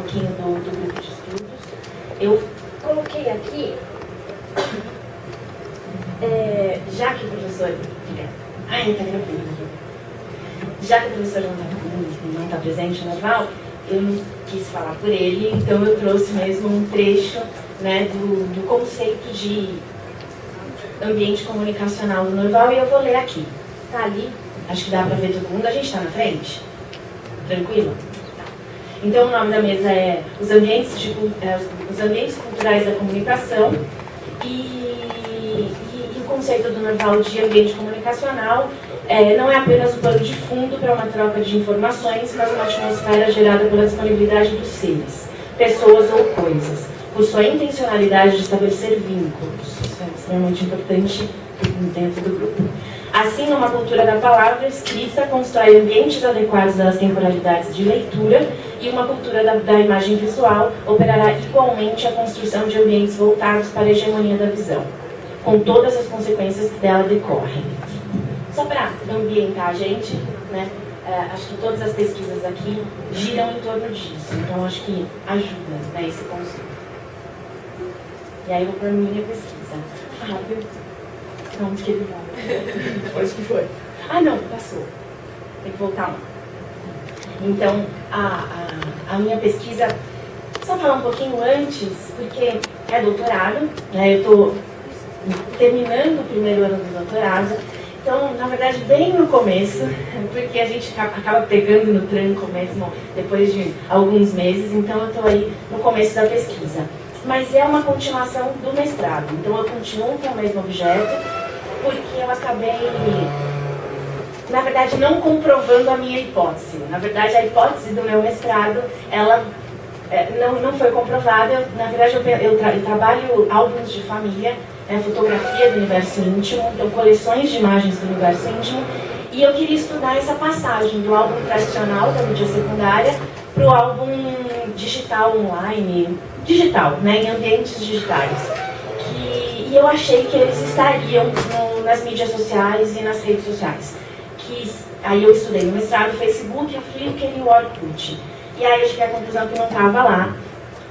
pouquinho do grupo de estudos. Eu coloquei aqui, já que o professor... Ai, tá gravando aqui. Já que o professor não está presente no Norval, eu não quis falar por ele, então eu trouxe mesmo um trecho, né, do conceito de ambiente comunicacional do Norval e eu vou ler aqui. Tá ali, acho que dá para ver todo mundo. A gente está na frente? Tranquilo? Tá. Então o nome da mesa é os ambientes culturais da comunicação e o conceito do Norval de ambiente comunicacional não é apenas um pano de fundo para uma troca de informações, mas uma atmosfera gerada pela disponibilidade dos seres, pessoas ou coisas, por sua intencionalidade de estabelecer vínculos. Isso é extremamente importante dentro do grupo. Assim, uma cultura da palavra escrita constrói ambientes adequados às temporalidades de leitura e uma cultura da imagem visual operará igualmente a construção de ambientes voltados para a hegemonia da visão, com todas as consequências que dela decorrem. Só para ambientar a gente, né, acho que todas as pesquisas aqui giram em torno disso, então acho que ajuda, né, esse conceito. E aí eu vou para a minha pesquisa. Fábio, onde que ele vai? Onde que foi? Ah, não, passou. Tem que voltar lá. Então, a minha pesquisa, só falar um pouquinho antes, porque é doutorado, né, eu estou terminando o primeiro ano do doutorado. Então, na verdade, bem no começo, porque a gente acaba pegando no tranco mesmo depois de alguns meses, então eu estou aí no começo da pesquisa. Mas é uma continuação do mestrado, então eu continuo com o mesmo objeto, porque eu acabei, na verdade, não comprovando a minha hipótese. Na verdade, a hipótese do meu mestrado, ela não foi comprovada. Na verdade, eu trabalho álbuns de família, fotografia do universo íntimo, então coleções de imagens do universo íntimo, e eu queria estudar essa passagem do álbum tradicional da mídia secundária para o álbum digital online, digital, né, em ambientes digitais. E eu achei que eles estariam nas mídias sociais e nas redes sociais. Aí eu estudei no mestrado o Facebook, o Flickr e o Orkut. E aí eu cheguei à conclusão que não estava lá.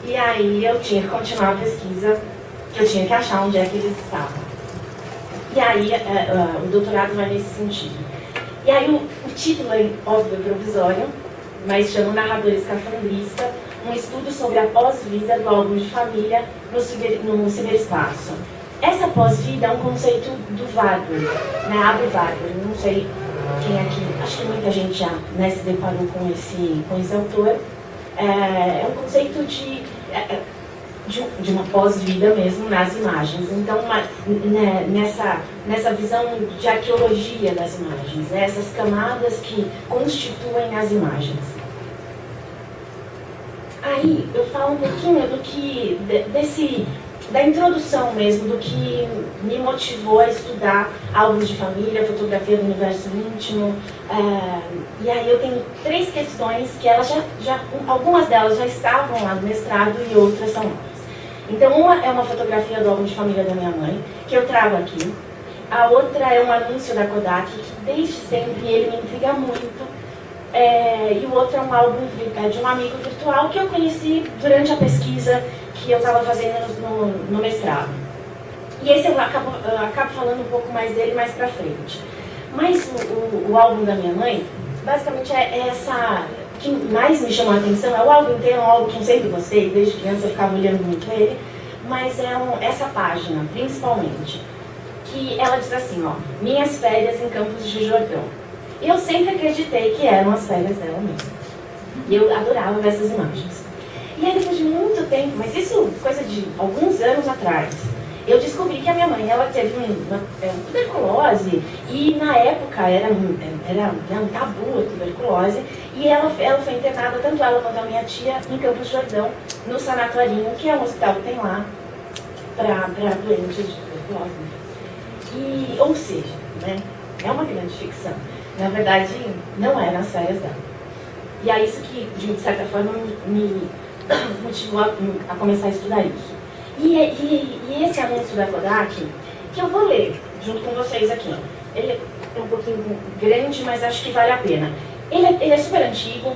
E aí eu tinha que continuar a pesquisa, que eu tinha que achar onde é que eles estavam. E aí o doutorado vai nesse sentido. E aí o título é óbvio provisório, mas chama Narrador Escafandrista, um estudo sobre a pós-vida do álbum de família no ciberespaço. Essa pós-vida é um conceito do Vargas, né, Abre Vargas, não sei quem aqui, acho que muita gente já, né, se deparou com esse autor. É um conceito de uma pós-vida mesmo nas imagens. Então, nessa visão de arqueologia das imagens, né, essas camadas que constituem as imagens. Aí eu falo um pouquinho da introdução mesmo, do que me motivou a estudar álbuns de família, fotografia do universo íntimo. E aí eu tenho 3 questões que elas algumas delas já estavam lá no mestrado e outras são novas. Então, uma é uma fotografia do álbum de família da minha mãe, que eu trago aqui. A outra é um anúncio da Kodak, que desde sempre ele me intriga muito. E o outro é um álbum de um amigo virtual que eu conheci durante a pesquisa que eu estava fazendo no mestrado. E esse eu acabo falando um pouco mais dele mais pra frente. Mas o álbum da minha mãe, basicamente é essa... O que mais me chamou a atenção é o álbum inteiro, um álbum que eu sempre gostei, desde criança eu ficava olhando muito ele, mas essa página, principalmente, que ela diz assim, ó, minhas férias em Campos de Jordão. E eu sempre acreditei que eram as férias dela mesmo. E eu adorava ver essas imagens. E aí, depois de muito tempo, mas isso coisa de alguns anos atrás, eu descobri que a minha mãe, ela teve uma tuberculose, e na época era um tabu a tuberculose, e ela foi internada, tanto ela quanto a minha tia, em Campos de Jordão, no Sanatorinho, que é um hospital que tem lá para doentes de tuberculose. Ou seja, né, é uma grande ficção. Na verdade, não é nas férias dela. E é isso que, de certa forma, me motivou a começar a estudar isso. E esse anúncio da Kodak, que eu vou ler junto com vocês aqui, ele é um pouquinho grande, mas acho que vale a pena. Ele é super antigo,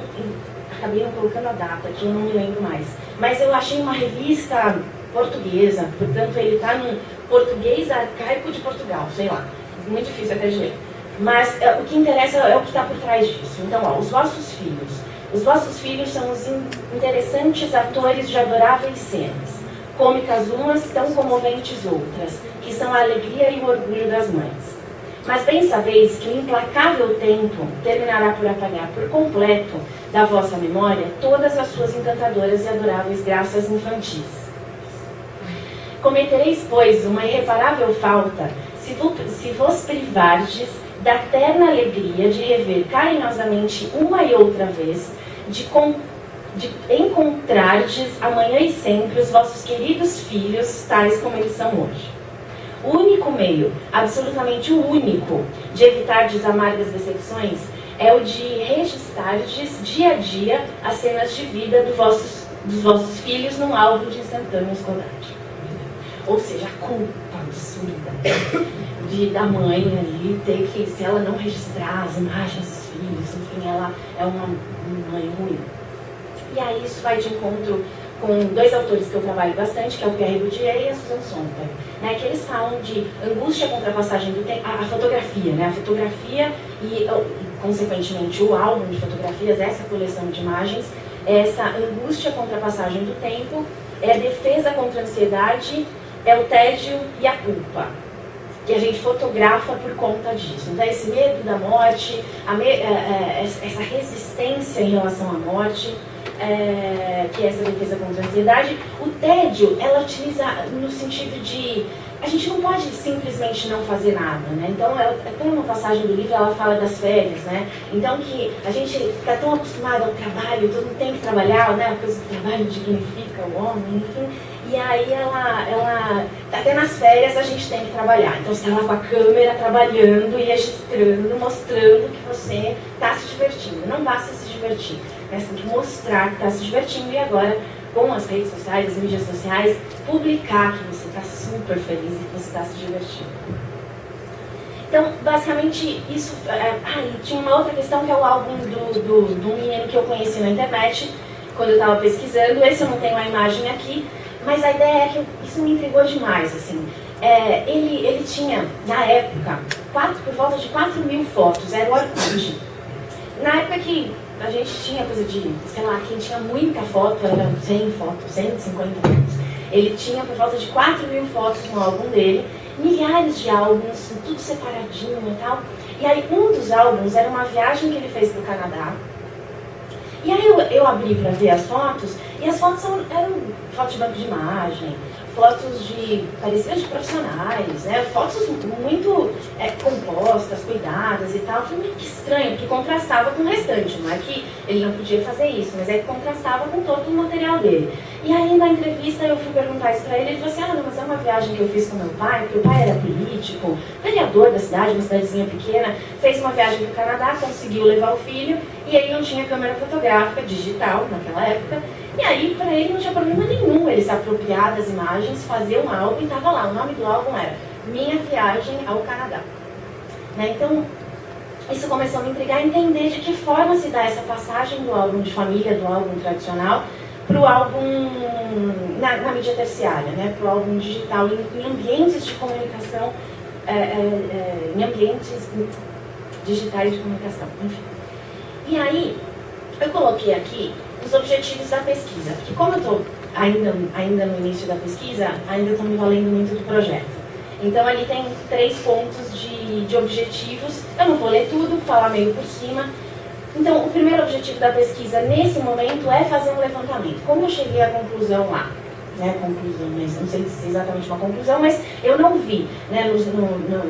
acabei não colocando a data, que eu não me lembro mais. Mas eu achei uma revista portuguesa, portanto ele está no português arcaico de Portugal, sei lá, muito difícil até de ler. Mas o que interessa é o que está por trás disso. Então, ó, os vossos filhos. Os vossos filhos são os interessantes atores de adoráveis cenas, cômicas umas, tão comoventes outras, que são a alegria e o orgulho das mães. Mas bem sabeis que o implacável tempo terminará por apagar por completo da vossa memória todas as suas encantadoras e adoráveis graças infantis. Cometereis, pois, uma irreparável falta se vos privardes da terna alegria de rever carinhosamente uma e outra vez, de encontrardes amanhã e sempre os vossos queridos filhos, tais como eles são hoje. O único meio, absolutamente o único, de evitardes amargas decepções é o de registardes dia a dia as cenas de vida dos vossos filhos num álbum de instantânea escolaridade. Ou seja, a culpa absurda da mãe ali ter que, se ela não registrar as imagens dos filhos, enfim, ela é uma mãe ruim. E aí isso vai de encontro com dois autores que eu trabalho bastante, que é o Pierre Bourdieu e a Susan Sontag, né, que eles falam de angústia contra a passagem do tempo, a fotografia, né, a fotografia e, consequentemente, o álbum de fotografias, essa coleção de imagens, essa angústia contra a passagem do tempo, é a defesa contra a ansiedade, é o tédio e a culpa, que a gente fotografa por conta disso. Então, esse medo da morte, essa resistência em relação à morte, que é essa defesa contra a ansiedade. O tédio, ela utiliza no sentido de a gente não pode simplesmente não fazer nada, né? Então, tem uma passagem do livro, ela fala das férias, né? Então, que a gente está tão acostumado ao trabalho, todo mundo tem que trabalhar, né? A coisa do trabalho dignifica o homem, enfim. E aí, ela até nas férias a gente tem que trabalhar. Então, você está lá com a câmera trabalhando e registrando, mostrando que você está se divertindo. Não basta se divertir, né? Você tem que mostrar que está se divertindo. E agora, com as redes sociais, as mídias sociais, publicar que você está super feliz e que você está se divertindo. Então, basicamente, isso... tinha uma outra questão que é o álbum do menino que eu conheci na internet, quando eu estava pesquisando. Esse eu não tenho a imagem aqui, mas a ideia é que isso me intrigou demais, assim. Ele tinha, na época, por volta de 4.000 fotos, era o Orkut. Na época que a gente tinha coisa de, sei lá, quem tinha muita foto, eram 100 fotos, 150 fotos. Ele tinha por volta de 4.000 fotos no álbum dele, milhares de álbuns, tudo separadinho e tal. E aí um dos álbuns era uma viagem que ele fez para o Canadá. E aí eu abri para ver as fotos, e as fotos eram fotos de banco de imagem, fotos parecidas de profissionais, né? Fotos muito compostas, cuidadas e tal. Eu falei, que estranho, porque contrastava com o restante. Não é que ele não podia fazer isso, mas é que contrastava com todo o material dele. E aí na entrevista eu fui perguntar isso pra ele, ele falou assim, não, mas é uma viagem que eu fiz com meu pai, porque o pai era político, vereador da cidade, uma cidadezinha pequena, fez uma viagem para o Canadá, conseguiu levar o filho, e ele não tinha câmera fotográfica digital naquela época. E aí, para ele, não tinha problema nenhum ele se apropriar das imagens, fazer um álbum, e estava lá. O nome do álbum era Minha Viagem ao Canadá. Né? Então, isso começou a me intrigar, entender de que forma se dá essa passagem do álbum de família, do álbum tradicional, para o álbum na mídia terciária, né? Para o álbum digital, em ambientes de comunicação, em ambientes digitais de comunicação, enfim. E aí, eu coloquei aqui os objetivos da pesquisa, porque como eu estou ainda no início da pesquisa, ainda estou me valendo muito do projeto. Então ali tem 3 pontos de objetivos, eu não vou ler tudo, falar meio por cima. Então o primeiro objetivo da pesquisa nesse momento é fazer um levantamento. Como eu cheguei à conclusão lá, conclusão, mas não sei se é exatamente uma conclusão, mas eu não vi, né,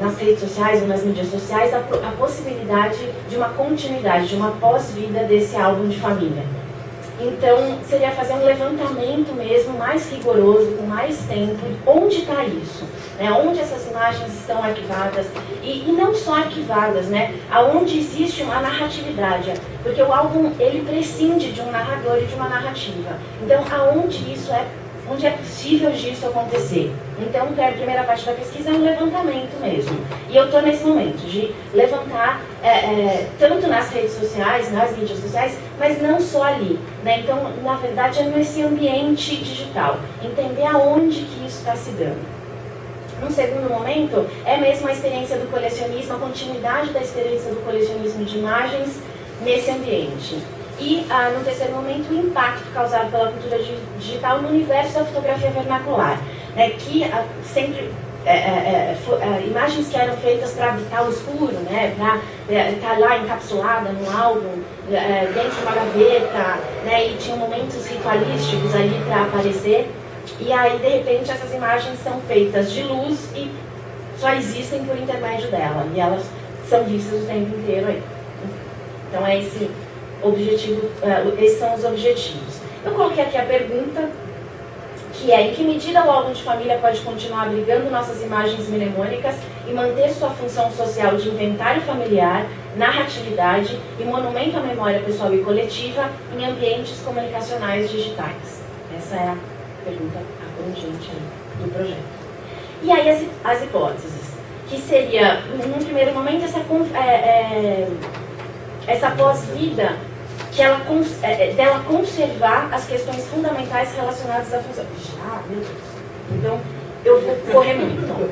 nas redes sociais ou nas mídias sociais a possibilidade de uma continuidade, de uma pós-vida desse álbum de família. Então, seria fazer um levantamento mesmo, mais rigoroso, com mais tempo, onde está isso, né? Onde essas imagens estão arquivadas, e não só arquivadas, né? Aonde existe uma narratividade, porque o álbum, ele prescinde de um narrador e de uma narrativa. Então, aonde isso é onde é possível disso acontecer. Então, a primeira parte da pesquisa é um levantamento mesmo. E eu estou nesse momento de levantar, tanto nas redes sociais, nas mídias sociais, mas não só ali. Né? Então, na verdade, é nesse ambiente digital. Entender aonde que isso está se dando. Num segundo momento, é mesmo a experiência do colecionismo, a continuidade da experiência do colecionismo de imagens nesse ambiente. E, no terceiro momento, o impacto causado pela cultura digital no universo da fotografia vernacular, né, que sempre imagens que eram feitas para habitar o escuro, né, para estar lá encapsulada num álbum, dentro de uma gaveta, né, e tinham momentos ritualísticos ali para aparecer. E aí, de repente, essas imagens são feitas de luz e só existem por intermédio dela, e elas são vistas o tempo inteiro aí. Então, é esse objetivo, esses são os objetivos. Eu coloquei aqui a pergunta, que é: em que medida o álbum de família pode continuar abrigando nossas imagens mnemônicas e manter sua função social de inventário familiar, narratividade e monumento à memória pessoal e coletiva em ambientes comunicacionais digitais? Essa é a pergunta abrangente do projeto. E aí as hipóteses, que seria, num primeiro momento, essa pós-vida, que dela conservar as questões fundamentais relacionadas à função. Já, meu Deus. Então, eu vou correr muito.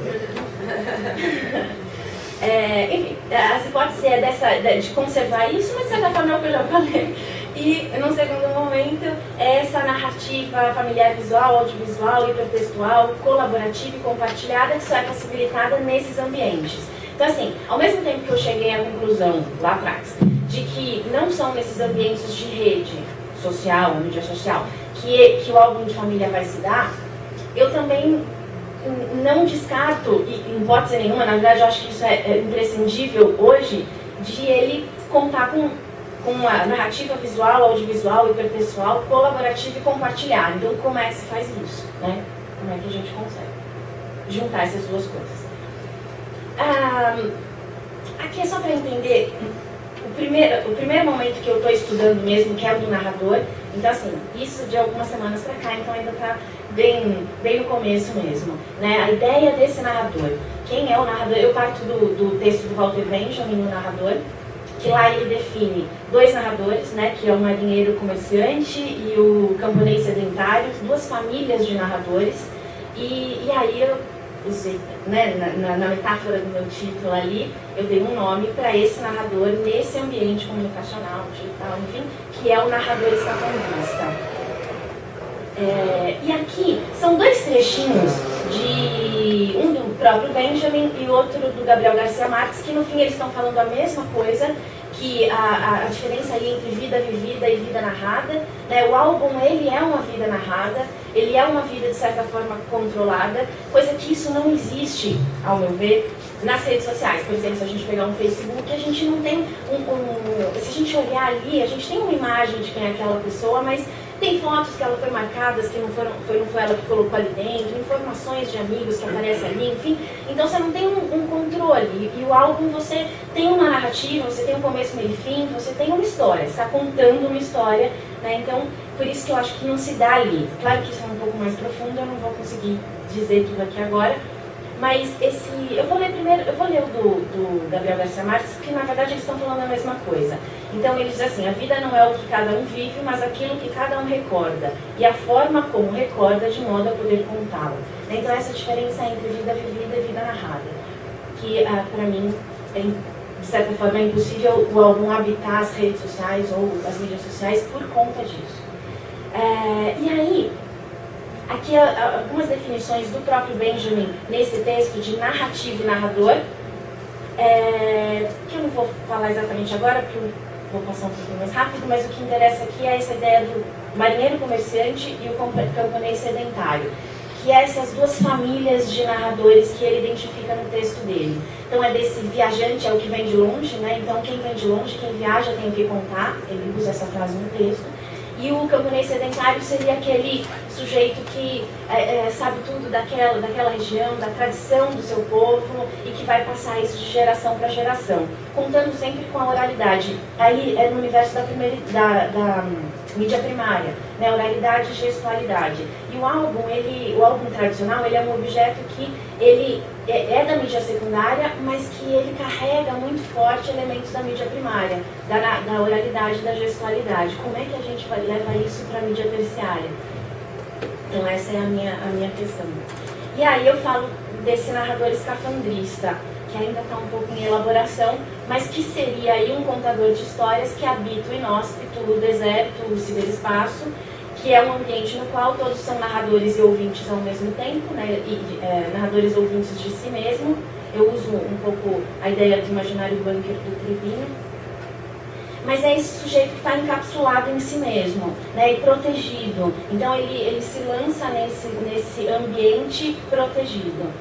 Enfim, as hipóteses de conservar isso, mas de certa forma é o que eu já falei. E, num segundo momento, essa narrativa familiar visual, audiovisual, hipertextual, colaborativa e compartilhada que só é possibilitada nesses ambientes. Então, assim, ao mesmo tempo que eu cheguei à conclusão, lá atrás, de que não são nesses ambientes de rede social, mídia social, que o álbum de família vai se dar, eu também não descarto, em hipótese nenhuma, na verdade eu acho que isso é imprescindível hoje, de ele contar com uma narrativa visual, audiovisual, hipertextual, colaborativa e compartilhada. Então, como é que se faz isso? Né? Como é que a gente consegue juntar essas duas coisas? Aqui é só para entender o primeiro momento que eu estou estudando mesmo, que é o do narrador. Então, assim, isso de algumas semanas para cá, então ainda está bem no começo mesmo. Né? A ideia desse narrador. Quem é o narrador? Eu parto do texto do Walter Benjamin, o narrador, que lá ele define dois narradores, né, que é o marinheiro comerciante e o camponês sedentário, duas famílias de narradores. E aí eu usei, né, na metáfora do meu título ali, eu dei um nome para esse narrador nesse ambiente comunicacional, digital, enfim, que é o narrador escapandista. E aqui são dois trechinhos, um do próprio Benjamin e outro do Gabriel Garcia Marques, que no fim eles estão falando a mesma coisa, que a diferença ali entre vida vivida e vida narrada, né? O álbum, ele é uma vida narrada, ele é uma vida de certa forma controlada, coisa que isso não existe, ao meu ver, nas redes sociais. Por exemplo, se a gente pegar um Facebook, a gente não tem se a gente olhar ali, a gente tem uma imagem de quem é aquela pessoa, mas tem fotos que ela foi marcadas, que não foi ela que colocou ali dentro, informações de amigos que aparecem ali, enfim. Então você não tem um controle. E o álbum, você tem uma narrativa, você tem um começo, meio e fim, você tem uma história, você está contando uma história, né? Então, por isso que eu acho que não se dá ali. Claro que isso é um pouco mais profundo, eu não vou conseguir dizer tudo aqui agora. Mas eu vou ler o do Gabriel Garcia Marques, porque na verdade eles estão falando a mesma coisa. Então ele diz assim: a vida não é o que cada um vive, mas aquilo que cada um recorda, e a forma como recorda de modo a poder contá-la. Então essa diferença entre vida vivida e vida narrada, que para mim, de certa forma, é impossível o álbum habitar as redes sociais ou as mídias sociais por conta disso. E aí, aqui algumas definições do próprio Benjamin nesse texto de narrativa e narrador, que eu não vou falar exatamente agora, porque eu vou passar um pouquinho mais rápido, mas o que interessa aqui é essa ideia do marinheiro comerciante e o camponês sedentário, que é essas duas famílias de narradores que ele identifica no texto dele. Então é desse viajante, é o que vem de longe, né? Então quem vem de longe, quem viaja tem o que contar, ele usa essa frase no texto. E o camponês sedentário seria aquele sujeito que sabe tudo daquela região, da tradição do seu povo e que vai passar isso de geração para geração, contando sempre com a oralidade. Aí é no universo mídia primária, né? Oralidade e gestualidade. E o álbum tradicional, ele é um objeto que ele é da mídia secundária, mas que ele carrega muito forte elementos da mídia primária, da oralidade e da gestualidade. Como é que a gente vai levar isso para a mídia terciária? Então essa é a minha questão. E aí eu falo desse narrador escafandrista, que ainda está um pouco em elaboração, mas que seria aí um contador de histórias que habita o inóspito, o deserto, o ciberespaço, que é um ambiente no qual todos são narradores e ouvintes ao mesmo tempo, né? Narradores e ouvintes de si mesmo. Eu uso um pouco a ideia do imaginário bunker do Trevino. Mas é esse sujeito que está encapsulado em si mesmo, né, e protegido. Então ele se lança nesse ambiente protegido.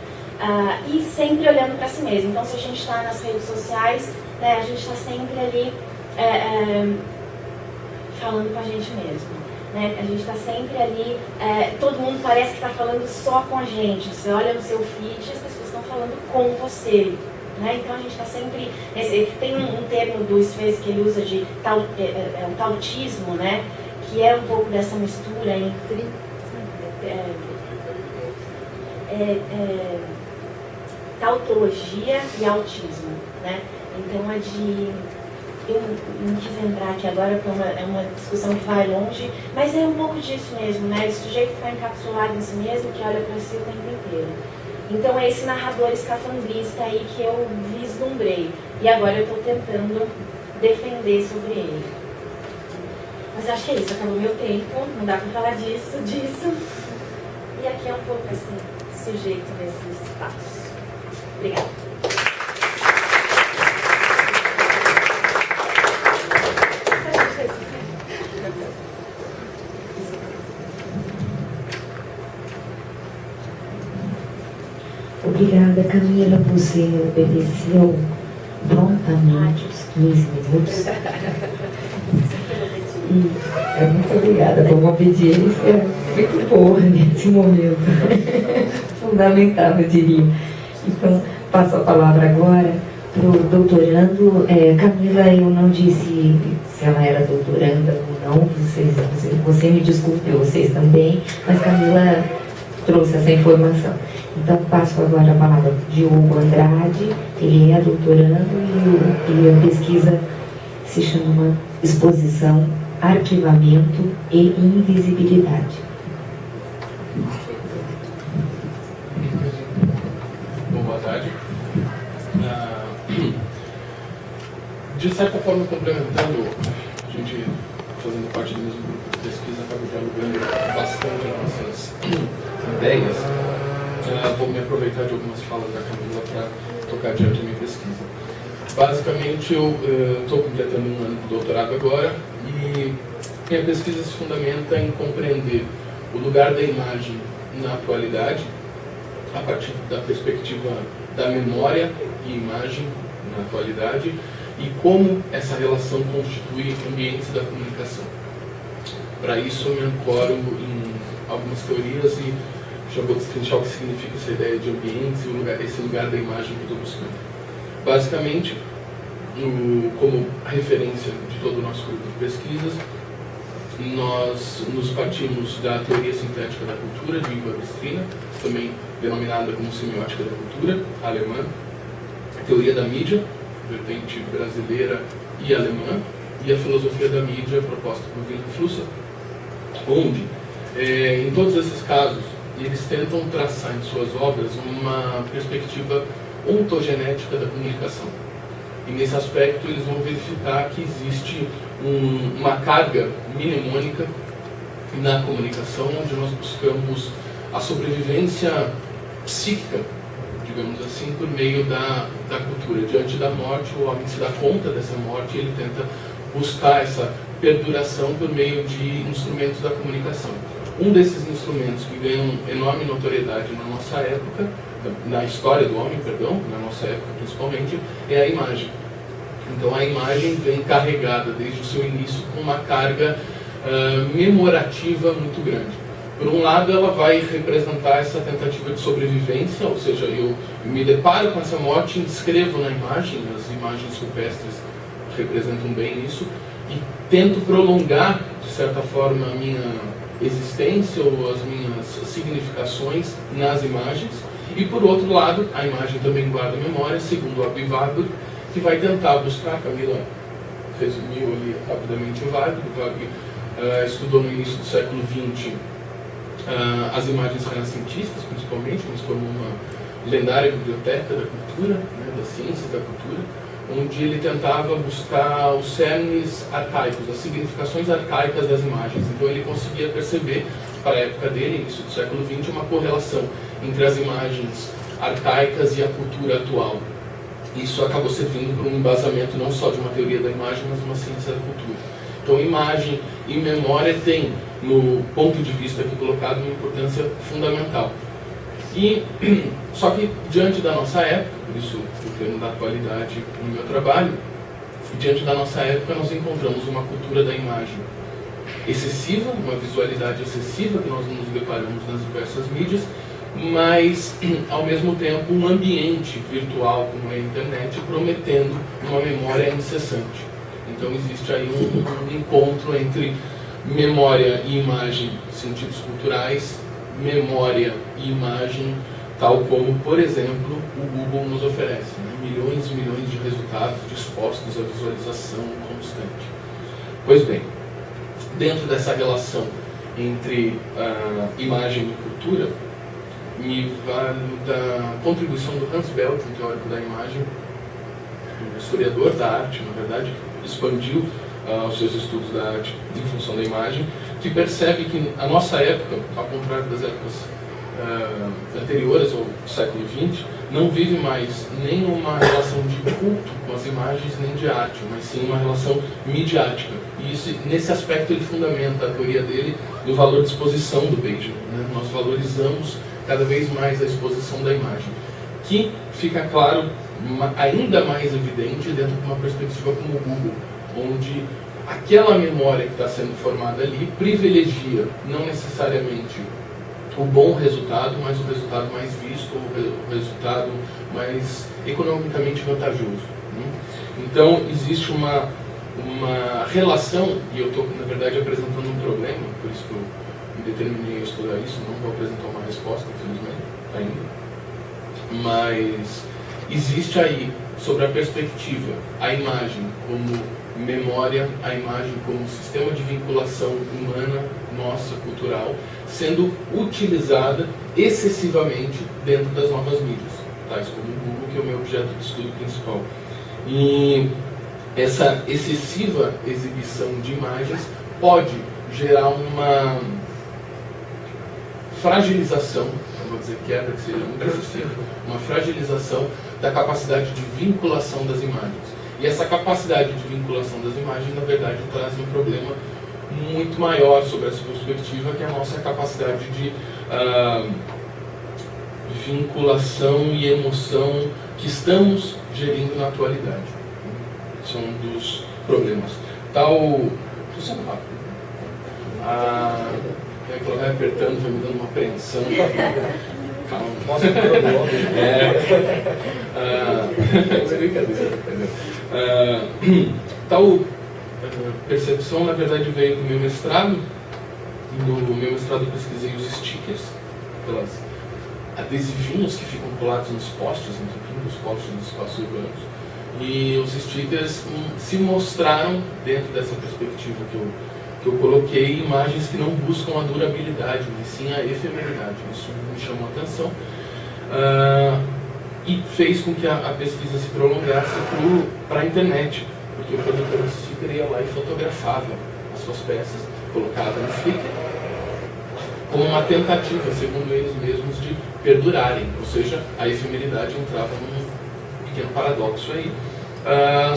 E sempre olhando para si mesmo. Então, se a gente está nas redes sociais, né, a gente está sempre ali falando com a gente mesmo. Né? A gente está sempre ali, todo mundo parece que está falando só com a gente. Você olha no seu feed e as pessoas estão falando com você. Né? Então a gente está sempre... Tem um termo do Sfez que ele usa de um tautismo, né? Que é um pouco dessa mistura entre... tautologia e autismo, né? Então eu não quis entrar aqui agora porque é uma discussão que vai longe, mas é um pouco disso mesmo, né? Esse sujeito que está encapsulado em si mesmo, que olha para si o tempo inteiro. Então é esse narrador escafandrista aí que eu vislumbrei, e agora eu estou tentando defender sobre ele. Mas acho que é isso, acabou meu tempo, não dá para falar disso. E aqui é um pouco assim, sujeito desse espaço. Obrigada. Obrigada, Camila, você obedeceu prontamente os 15 minutos. Muito obrigada por uma obediência muito boa nesse momento. Fundamental, eu diria. Então, passo a palavra agora para o doutorando. Camila, eu não disse se ela era doutoranda ou não, você me desculpe, vocês também, mas Camila trouxe essa informação. Então, passo agora a palavra para o Diogo Andrade, ele é doutorando e a pesquisa se chama Exposição, Arquivamento e Invisibilidade. Boa tarde. De certa forma, complementando, a gente fazendo parte do mesmo grupo de pesquisa, acaba dialogando bastante as nossas ideias. Vou me aproveitar de algumas falas da Camila para tocar adiante a minha pesquisa. Basicamente, eu estou completando um ano de doutorado agora e minha pesquisa se fundamenta em compreender o lugar da imagem na atualidade, a partir da perspectiva da memória e imagem na atualidade, e como essa relação constitui ambientes da comunicação. Para isso, eu me ancoro em algumas teorias e já vou destrinchar o que significa essa ideia de ambientes e esse lugar da imagem que eu estou buscando. Basicamente, como referência de todo o nosso grupo de pesquisas, nós nos partimos da teoria sintética da cultura, de Ivo Abestrina, também denominada como semiótica da cultura, alemã, teoria da mídia, vertente brasileira e alemã, e a filosofia da mídia proposta por Wilhelm Flusser, onde, em todos esses casos, eles tentam traçar em suas obras uma perspectiva ontogenética da comunicação. E nesse aspecto eles vão verificar que existe uma carga mnemônica na comunicação, onde nós buscamos a sobrevivência psíquica, digamos assim, por meio da cultura. Diante da morte, o homem se dá conta dessa morte e ele tenta buscar essa perduração por meio de instrumentos da comunicação. Um desses instrumentos que ganham enorme notoriedade na nossa época, na história do homem, perdão, na nossa época principalmente, é a imagem. Então a imagem vem carregada desde o seu início com uma carga memorativa muito grande. Por um lado, ela vai representar essa tentativa de sobrevivência, ou seja, eu me deparo com essa morte, inscrevo na imagem, as imagens rupestres representam bem isso, e tento prolongar de certa forma, a minha existência ou as minhas significações nas imagens. E, por outro lado, a imagem também guarda memória, segundo o Abbe, que vai tentar buscar, Camila resumiu ali rapidamente o Weber. Estudou no início do século XX as imagens renascentistas, principalmente, mas formou uma lendária biblioteca da cultura, né, da ciência da cultura, onde ele tentava buscar os cernes arcaicos, as significações arcaicas das imagens. Então ele conseguia perceber, para a época dele, início do século XX, uma correlação entre as imagens arcaicas e a cultura atual. Isso acabou servindo para um embasamento não só de uma teoria da imagem, mas uma ciência da cultura. Então, imagem e memória têm, no ponto de vista aqui colocado, uma importância fundamental. Só que, diante da nossa época, por isso o termo da atualidade no meu trabalho, diante da nossa época nós encontramos uma cultura da imagem excessiva, uma visualidade excessiva que nós nos deparamos nas diversas mídias, mas, ao mesmo tempo, um ambiente virtual como é a internet prometendo uma memória incessante. Então existe aí um encontro entre memória e imagem, sentidos culturais, memória e imagem, tal como, por exemplo, o Google nos oferece, né? Milhões e milhões de resultados dispostos à visualização constante. Pois bem, dentro dessa relação entre imagem e cultura, me vale da contribuição do Hans Belting, teórico da imagem, um historiador da arte, na verdade, que expandiu os seus estudos da arte em função da imagem, que percebe que a nossa época, ao contrário das épocas anteriores ao século XX, não vive mais nem uma relação de culto com as imagens, nem de arte, mas sim uma relação midiática. E isso, nesse aspecto ele fundamenta a teoria dele no valor de exposição do Benjamin, né? Nós valorizamos cada vez mais a exposição da imagem, que fica claro, ainda mais evidente dentro de uma perspectiva como o Google, onde aquela memória que está sendo formada ali privilegia não necessariamente o bom resultado, mas o resultado mais visto, o resultado mais economicamente vantajoso, né? Então existe uma relação, e eu estou na verdade apresentando um problema, por isso que eu me determinei a estudar isso, não vou apresentar uma resposta, infelizmente, ainda, mas existe aí, sobre a perspectiva, a imagem como memória, a imagem como sistema de vinculação humana, nossa, cultural, sendo utilizada excessivamente dentro das novas mídias, tais como o Google, que é o meu objeto de estudo principal. E essa excessiva exibição de imagens pode gerar uma fragilização, não vou dizer quebra, que seja muito excessiva, uma fragilização da capacidade de vinculação das imagens. E essa capacidade de vinculação das imagens, na verdade, traz um problema muito maior sobre essa perspectiva, que é a nossa capacidade de vinculação e emoção que estamos gerindo na atualidade. Esse é um dos problemas. Estou sendo rápido. Ela vai apertando, vai me dando uma apreensão. Calma. Mostra o problema. Tal percepção, na verdade, veio do meu mestrado. No meu mestrado eu pesquisei os stickers, aquelas adesivinhos que ficam colados nos postes, nos postes dos espaços urbanos. E os stickers se mostraram, dentro dessa perspectiva que eu coloquei, imagens que não buscam a durabilidade, mas sim a efemeridade. Isso me chamou a atenção e fez com que a pesquisa se prolongasse para a internet, porque o produtor do sticker ia lá e fotografava as suas peças, colocava no Flickr, como uma tentativa, segundo eles mesmos, de perdurarem, ou seja, a efemeridade entrava num pequeno paradoxo aí.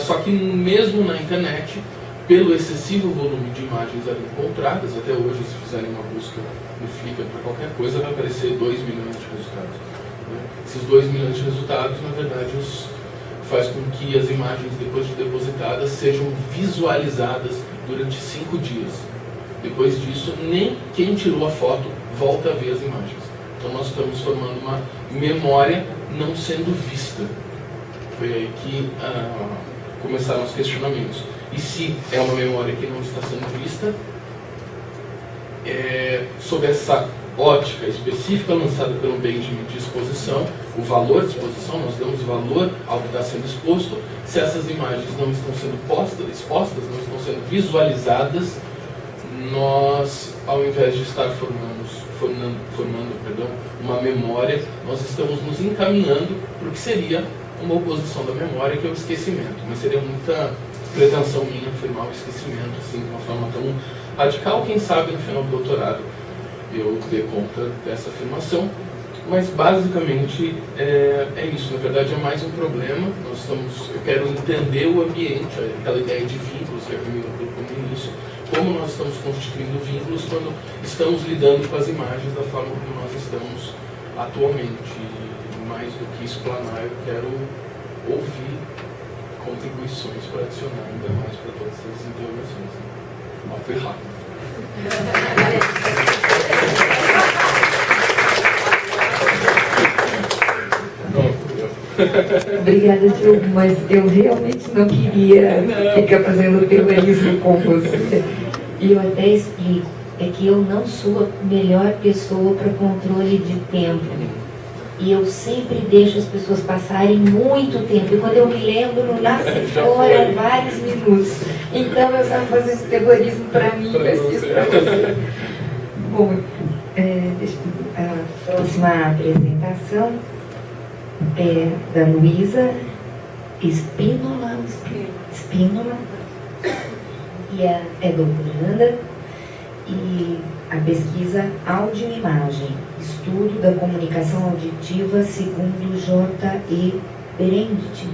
Só que mesmo na internet, pelo excessivo volume de imagens ali encontradas, até hoje, se fizerem uma busca no Flickr para qualquer coisa, vai aparecer 2 milhões de resultados. Né? Esses 2 milhões de resultados, na verdade, faz com que as imagens, depois de depositadas, sejam visualizadas durante 5 dias. Depois disso, nem quem tirou a foto volta a ver as imagens. Então nós estamos formando uma memória não sendo vista. Foi aí que começaram os questionamentos. E se é uma memória que não está sendo vista, sob essa ótica específica lançada pelo bem de exposição, o valor de exposição, nós damos valor ao que está sendo exposto. Se essas imagens não estão sendo expostas, não estão sendo visualizadas, nós, ao invés de estar formando uma memória, nós estamos nos encaminhando para o que seria uma oposição da memória, que é o esquecimento. Mas seria muita pretensão minha afirmar o esquecimento assim, de uma forma tão radical. Quem sabe no final do doutorado eu dê conta dessa afirmação, mas basicamente é isso. Na verdade é mais um problema. Eu quero entender o ambiente, aquela ideia de vínculos que a Camila colocou no início, como nós estamos constituindo vínculos quando estamos lidando com as imagens da forma como nós estamos atualmente. E mais do que explanar, eu quero ouvir contribuições para adicionar ainda mais para todas essas intervenções. Foi rápido. Obrigada, Diogo, mas eu realmente não queria ficar fazendo terrorismo com você. E eu até explico, é que eu não sou a melhor pessoa para controle de tempo. E eu sempre deixo as pessoas passarem muito tempo. E quando eu me lembro, lá se foram vários minutos. Então eu estava fazendo terrorismo para mim, mas isso para você. Bom, a próxima apresentação é da Luísa Spínola, e é doutoranda, e a pesquisa Áudio e Imagem, estudo da comunicação auditiva segundo J.E. Berendt.